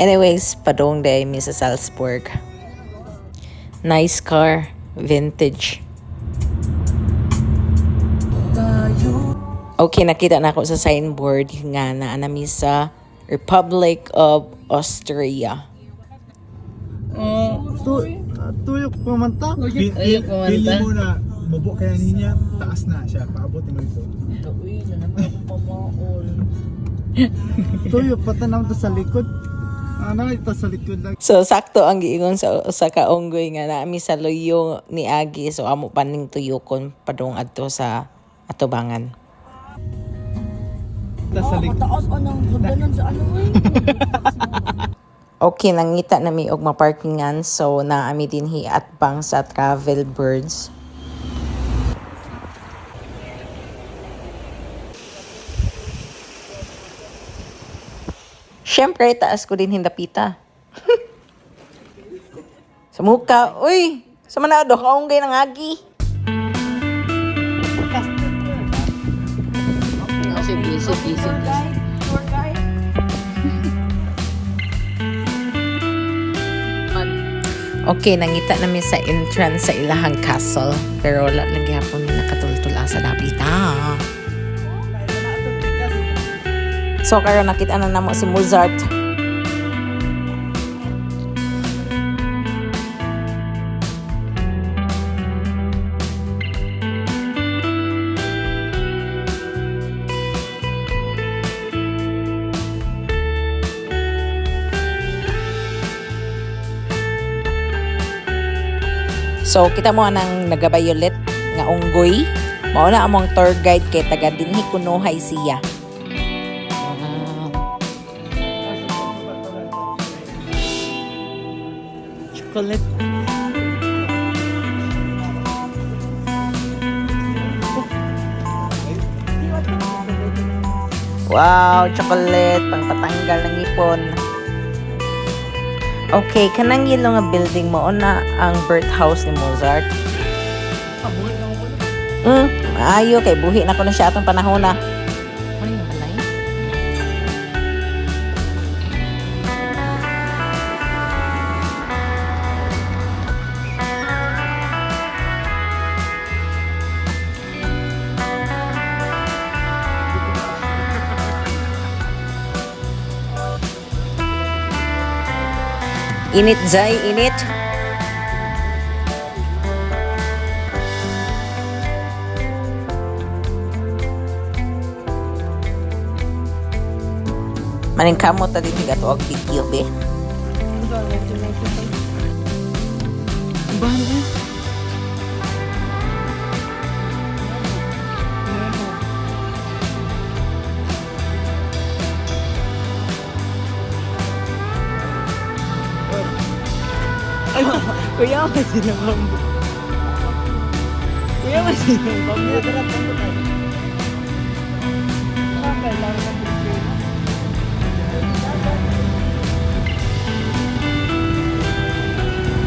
Anyways, padong day mi sa Salzburg. Nice car, vintage. Okay, nakita na ako sa signboard nga na anami sa Republic of Austria. Tuyok pa man ta. Pili mo na mabu kaya niya, taas na siya, paabot mo ito. Tuyok pa ta naman sa likod. Ano ito sa likod lang. So sakto ang giingon sa kaunggoy nga naami sa loyo ni Agi, so amo paning tuyokon padung adto sa atubangan. Sa likod. Taas anong hagdanan sa ano eh. Okay, nangita na mi og maparkingan, so naami dinhi atbang sa Travel Birds. Siyempre, taas ko din hindapita. Sa muka, uy! Sa manado, kaunggay ng agi. Sige. Tour guide. Okay, nangita namin sa entrance sa ilahang castle. Pero wala lang gihapon nakatultula sa dapita. So, karon nakita na namo si Mozart. So, kita mo anang nagabayolet nga unggoy. Mauna among tour guide kay taga dinhi kunuhay siya. Chocolate. Wow, chocolate pang patanggal ng ngipon. Okay, kanang yelo nga building mo na ang birthhouse ni Mozart. Maayo kay buhi na ko na siya atong panahon na. Ano yung balay? Init, Zay, init. Maning kamot ta din higa tuwag video, be. Bahala. Kuya, masih ng bambu. Kuya, masih ng bambu.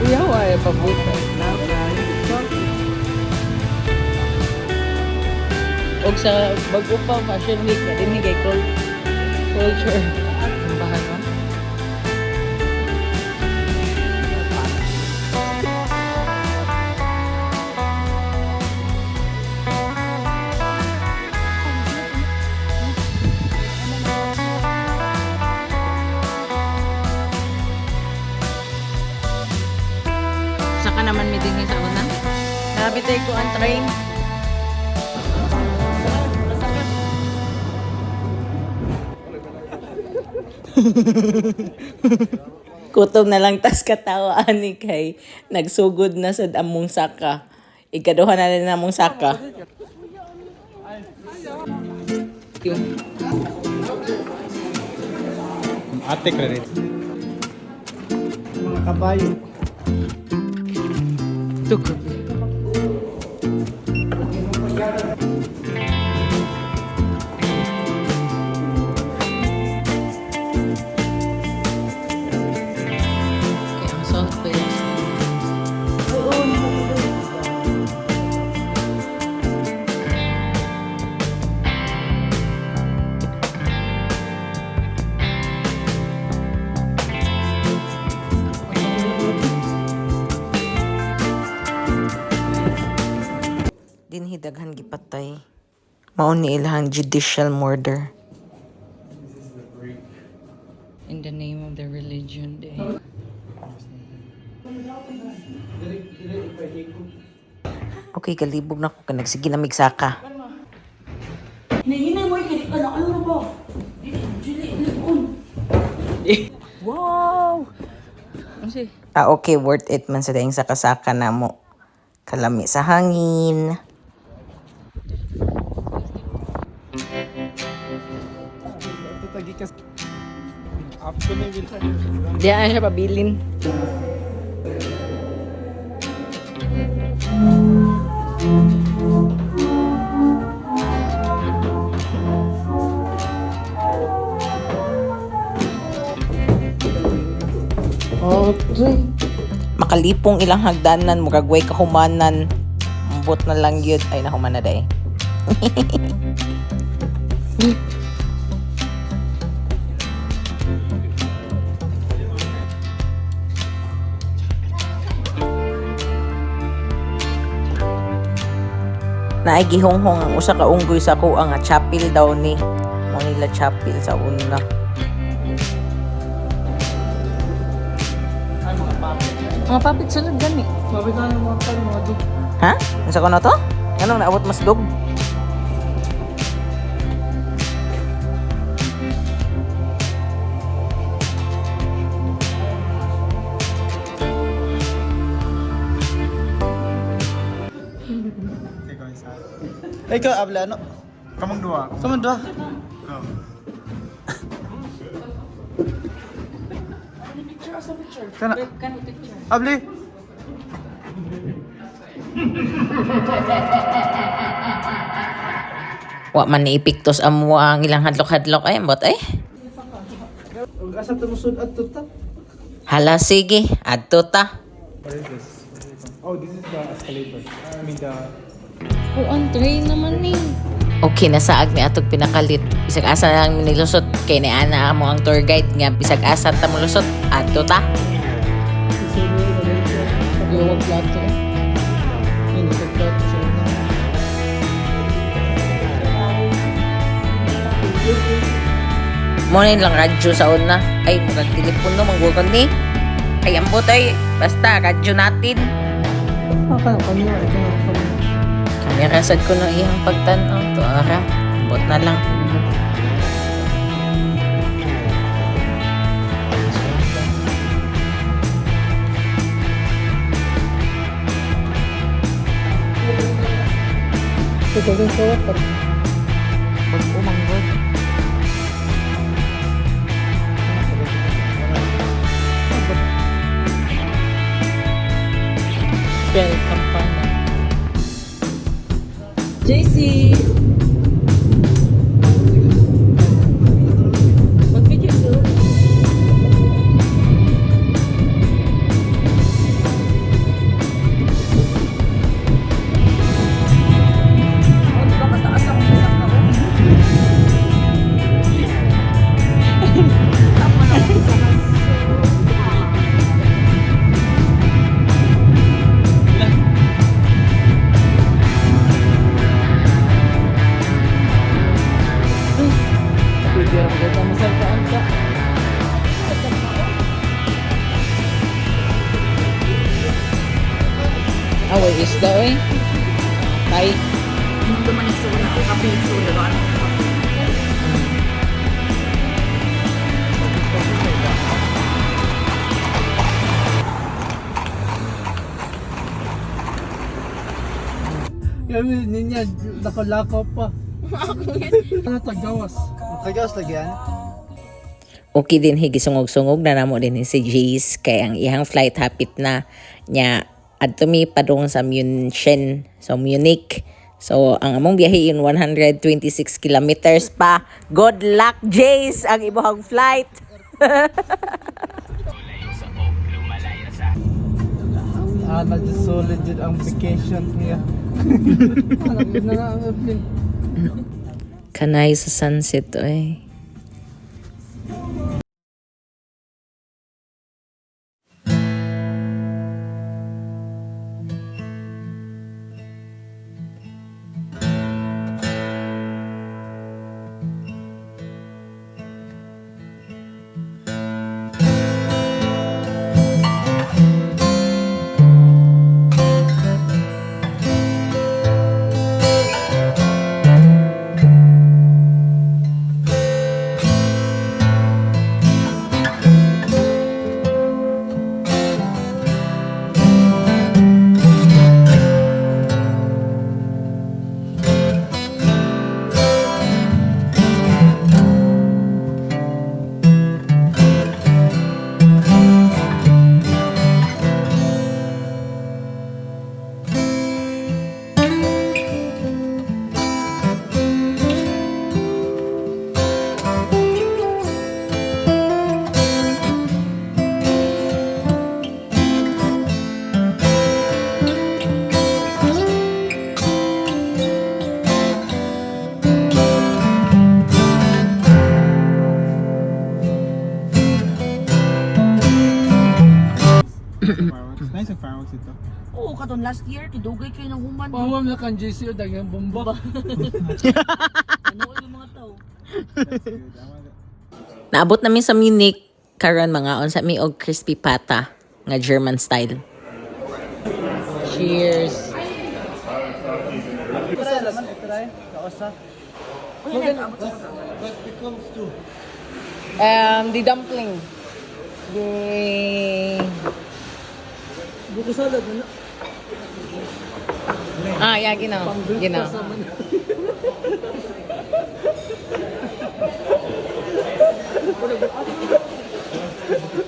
Kuya, wala pabuka. Og sa bago pa fashion week na din higay culture. Ang bahal mo? Saka naman may din sa una. Nabitay ko ang train. Kutom na lang tas katawaan ni kay nagsugod na sa among saka. Ikaduha na rin among saka. Ate credit. Mga kabayo. Tuk. ipatay. Mao ni ilahang judicial murder. In the name of the religion day. Okay, kalibog na ko ka nagsige na migsaka. Hinahinay mo yung kinik ka na. Ano na ba? Jili, lipon. Wow! Okay, worth it man sa daing sakasaka na mo. Kalami sa hangin. Ito tagikas. After may will. Diyan siya pabilin. Okay. Makalipong ilang hagdanan, mugagway kahumanan. Ambot na lang yun. Ay, nahumana day. Naigihonghong ang usa ka unggoy sa ko ang chapel daw ni. Mo nila chapel sa una. Mga papit sulod gani. Mabitan ng mga tayo mga dug. Ha? Unsa ko na to? Anong naabot mas dog? Ikaw abla ano? Kamang dua. Kamang dua. Kana. Abli. Wa man ni ipiktos amo ang ilang hadlok-hadlok ay ambot ay. Asa tumusod at tuta? Hala sige, adto ta. What is this? Oh, this is the escalator. I mean the Kuan, tray naman ni. Okay na saag ni atog pinakalit. Bisag asa na lang nilusot kay ni ana mo ang tour guide nga bisag asa ta mo lusot adto ta. Yung plato. Yung plato sa una. Mo na lang radyo sa una. Ay murag telepono manggugol ni. Ay ambot ay basta radyo natin. Kamera. Kamera sad ko no iyang pagtan-aw to ara. Ambot na lang. Ito din sa water. Pag umanggod. Bell kampana. JC! Mag-video ko. Oh, di ba mataas ang isang na ko? Tama na ako sa Pwede ang maganda masaltaan ka. Away isda oy. Tay. Hindi man yung suna. Ang kapit yung suna. Ba? Yawi niya nakalakaw pa. Ano tagawas? Tagawas lagi yan. Okay din higi sungog-sungog na namo din si Jace kay ang iyang flight hapit na nya adto mi padung sa München, so Munich. So ang among biyahe in 126 kilometers pa. Good luck Jace ang ibuhang flight. Nag-solid din ang vacation niya. Kanay sa sunset oy. Pawag sito. Oo, katon last year, kidugay kayo ng human. Pawam na kan JC o dagang bomba. Ano yung mga tao? Naabot namin sa Munich karon mga on sa mi og crispy pata nga German style. Cheers. The dumpling. The Buko salad na. yeah, ginaw. Ginaw.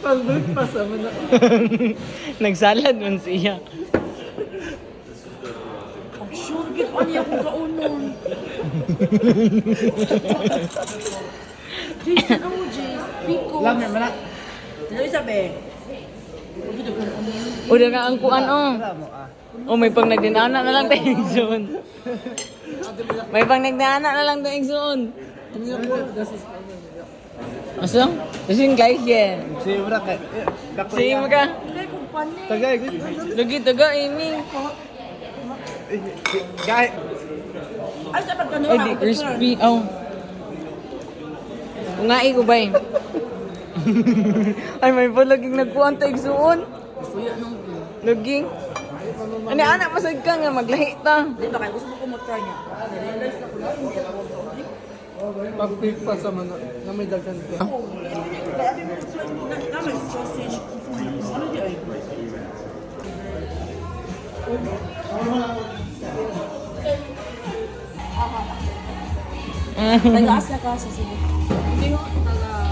Pang breakfast naman na. Nagsalad man siya. Ang sure git pa niya kung kaunon. Jason, ano Jace? Pico. Lamer man na. Ano isabi? Udah nga ang kuan oh. May pang nagdinana na lang tayong zone. May pang nagdinana na lang tayong zone. Asa? Kasi yung guys yan. Si Ubra kay. Sige mo ka. Kaya kung panik. Tagay. Lagi taga ini. Gay. Ay, sa pagkano Ay di crispy. Oh. Ungai ko ba eh. Ay may pa laging nagkuhan tayong zone. Suya nung Laging. Ano anak masag ka nga maglahi ta. Di ba kayo gusto mo ko mag-try niya? Nirealize na ko na hindi ako mag-try. Pag breakfast naman na may dagan ka. Tama yung sausage. Ano di ay? Nag-aas na ka sa sige. Hindi nga.